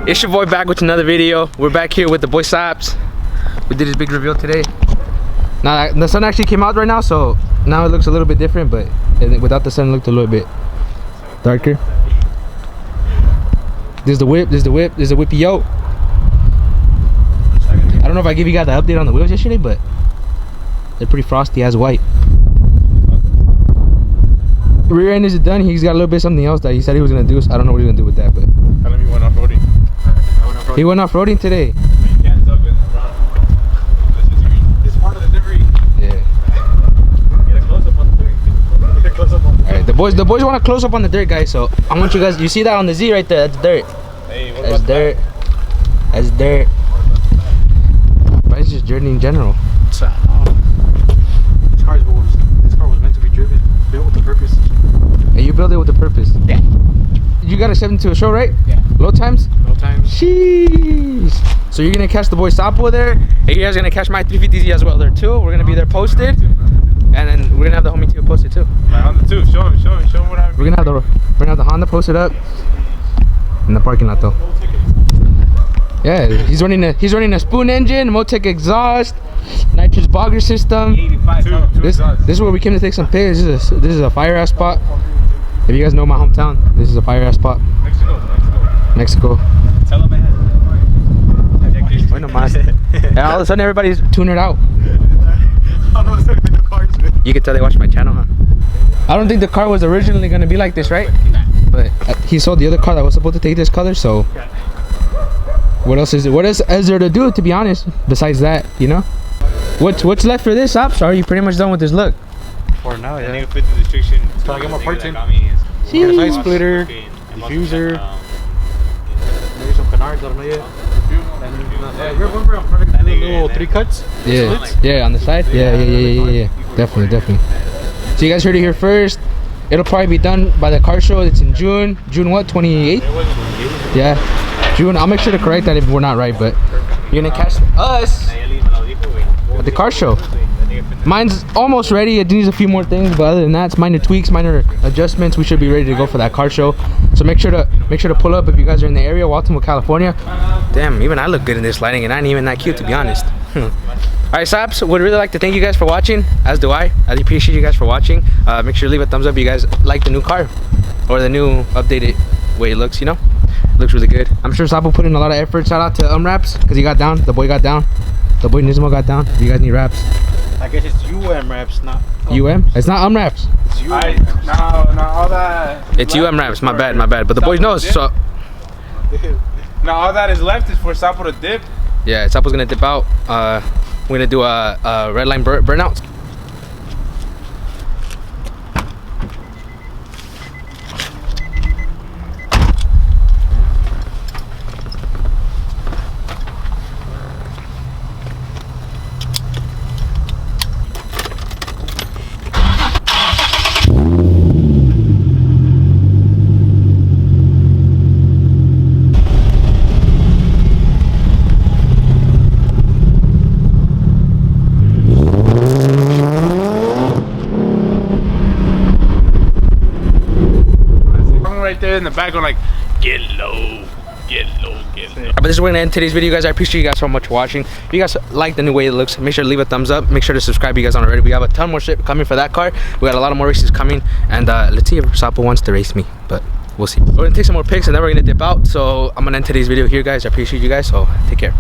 It's your boy back with another video. We're back here with the boy Saps. We did his big reveal today. Now the sun actually came out right now, so now it looks a little bit different, but without the sun it looked a little bit darker. This is the whip, this is the whip, this is the whippy yoke. I don't know if I gave you guys the update on the wheels yesterday, but they're pretty frosty as white. Rear end is done. He's got a little bit of something else that he said he was gonna do, so I don't know what he's gonna do with that, but tell him he went off-roading. He went off-roading today. You can't tell it. It's part of the delivery. Yeah. Get a close up on the dirt. Get a close up on the dirt. Alright, the boys want to close up on the dirt, guys, so I want you guys, you see that on the Z right there? That's dirt. Hey, what That's dirt. That's dirt. But it's just dirt in general. This car was meant to be driven, built with a purpose. And you build it with a purpose. Yeah. You got a 7 to a show, right? Yeah. Low times? Low times. Jeez. So you're gonna catch the boy Sapo there, and you guys are gonna catch my 350Z as well there too. We're gonna be there posted, and then we're gonna have the homie too posted too. My Honda too. Show him what happened. We're gonna have the Honda posted up in the parking lot though. Yeah, he's running a spoon engine, Motec exhaust, nitrous bogger system. This is where we came to take some pics. This is a fire ass spot. If you guys know my hometown, this is a fire ass spot. Mexico. Tell him And all of a sudden everybody's tuning it out. You can tell they watch my channel, huh? I don't think the car was originally gonna be like this, right? But he sold the other car that was supposed to take this color, so what else is there to do, to be honest, besides that, you know? What's left for this, Ops? Or are you pretty much done with this look? For now, yeah. I think it fit the description. So I get my parts in. Side splitter, diffuser, maybe some canards, I don't know yet. And remember I'm probably gonna do little 3 cuts? Yeah, yeah, on the side? Yeah. Definitely. So you guys heard it here first. It'll probably be done by the car show. It's in June. June what? 28th? Yeah. June. I'll make sure to correct that if we're not right, but you're gonna catch us at the car show. Mine's almost ready. It needs a few more things, but other than that, it's minor tweaks, minor adjustments. We should be ready to go for that car show. So make sure to pull up if you guys are in the area. Waltonville, California. Damn, even I look good in this lighting, and I ain't even that cute, to be honest. Alright, Saps, would really like to thank you guys for watching, as do I. I appreciate you guys for watching. Make sure to leave a thumbs up if you guys like the new car, or the new updated way it looks, you know? It looks really good. I'm sure Sapo put in a lot of effort. Shout out to Raps, because he got down. The boy got down. The boy Nismo got down. You guys need raps. I guess it's Raps, not It's not Raps. It's no, all that. It's Raps. My bad. But the boys knows. So now all that is left is for Sapo to dip. yeah, Sapo's gonna dip out. We're gonna do a red line burnout. There in the back going like, get low. But this is where we're gonna end today's video, guys. I appreciate you guys so much for watching. If you guys like the new way it looks, make sure to leave a thumbs up. Make sure to subscribe if you guys aren't already. We have a ton more shit coming for that car. We got a lot of more races coming, and let's see if Sapo wants to race me, but we'll see. We're gonna take some more pics and then we're gonna dip out. So I'm gonna end today's video here, guys. I appreciate you guys, so take care.